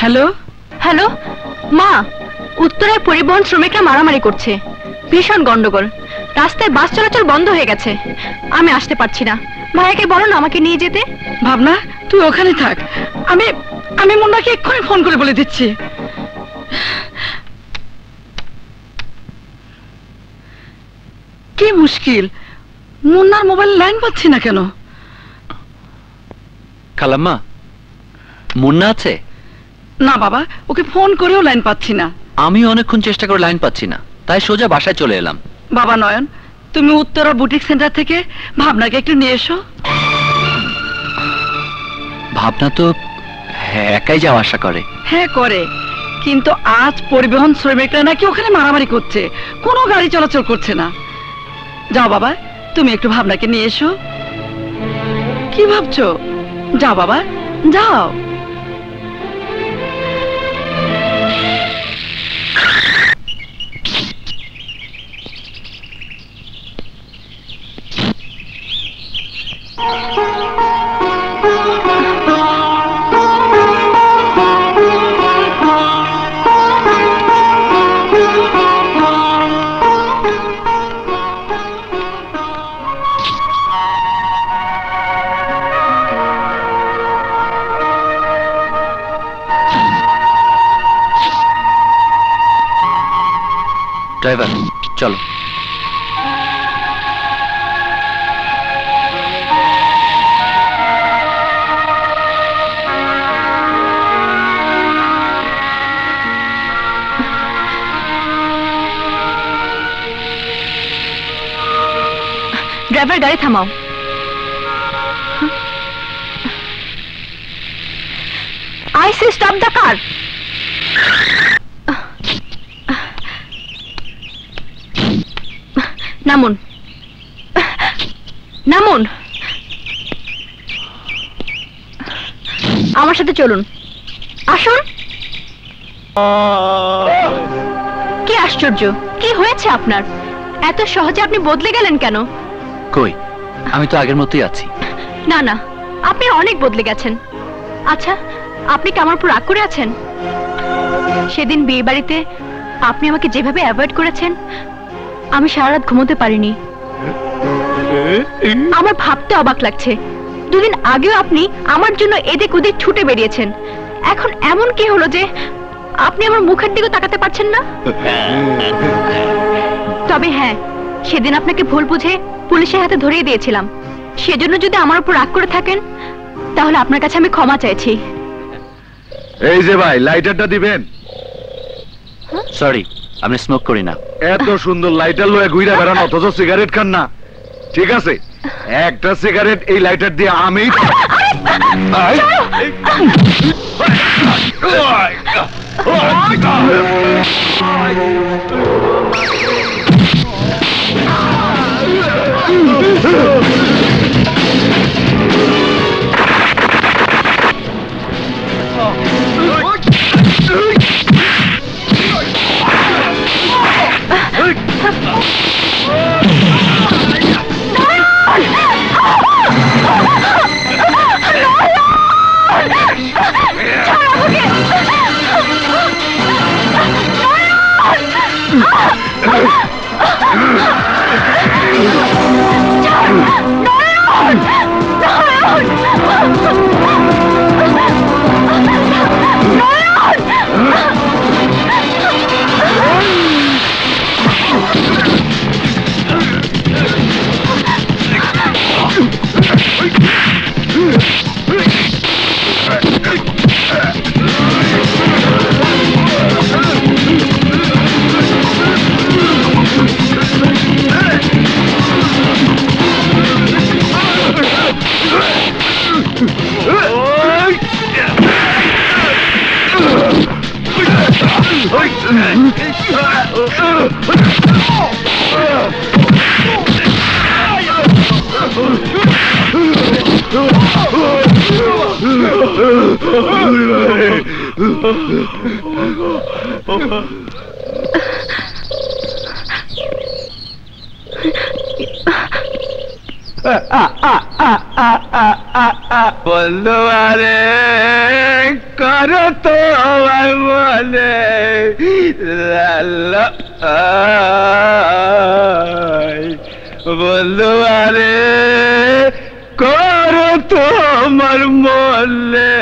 Hello hello মা, উত্তরায় পরিবহন শ্রমিকরা মারামারি করছে, ভীষণ গন্ডগোল, রাস্তায় বাস চলাচল বন্ধ হয়ে গেছে, আমি আসতে পারছি না। ভাইয়াকে বলো না আমাকে নিয়ে যেতে। ভাবনা, তুই ওখানে থাক, আমি আমি মুন্নাকে এক্ষুনি ফোন করে বলে দিচ্ছি। কি মুশকিল, মুন্নার মোবাইল লাইন পাচ্ছি না কেন? খালাম্মা, মুন্না আছে? না বাবা, ওকে ফোন করেও লাইন পাচ্ছি না। আমি অনেকক্ষণ চেষ্টা করে লাইন পাচ্ছি না, তাই সোজা বাসায় চলে এলাম। বাবা নয়ন, তুমি উত্তরা বুটিক সেন্টার থেকে ভাবনাকে একটু নিয়ে এসো। ভাবনা তো একাই যাওয়া আসা করে। হ্যাঁ করে, কিন্তু আজ পরিবহন শ্রমিকরা নাকি ওখানে মারামারি করছে, কোনো গাড়ি চলাচল করছে না। যাও বাবা, তুমি একটু ভাবনাকে নিয়ে এসো। কি ভাবছো? যাও বাবা, যাও। ড্রাইভার চলো। ড্রাইভার গাড়ি থামাও। I say stop the car. নামুন, নামুন, আমার সাথে চলুন, আসুন। কি আশ্চর্য, কি হয়েছে আপনার? এত সহজে আপনি বদলে গেলেন কেন? কই, আমি তো আগের মতোই আছি। না না, আপনি অনেক বদলে গেছেন। আচ্ছা, আপনি কি আমার উপর রাগ করে আছেন? সেদিন বিয়ে বাড়িতে আপনি আমাকে যেভাবে অ্যাভয়েড করেছেন, আমি সারা রাত ঘুমোতে পারিনি। আমার ভাবতে অবাক লাগছে, দুদিন আগেও আপনি আমার জন্য এদিক ওদিক ছুটে বেরিয়েছেন, এখন এমন কি হলো যে আপনি আমার মুখের দিকে তাকাতে পারছেন না? তবে হ্যাঁ, সেদিন আপনাকে ভুল বুঝে পুলিশের হাতে ধরিয়ে দিয়েছিলাম, সেজন্য যদি আমার উপর রাগ করে থাকেন তাহলে আপনার কাছে আমি ক্ষমা চাইছি। এই যে ভাই, লাইটারটা দিবেন। সরি, আমি স্মোক করি না। এত সুন্দর লাইটার লয়ে ঘুরে বেড়ান, অথচ সিগারেট খান না। ঠিক আছে, একটা সিগারেট এই লাইটার দিয়ে আমি বন্ধু আরে করো তো আমার মনে বন্ধু আরে করো তো আমার মনে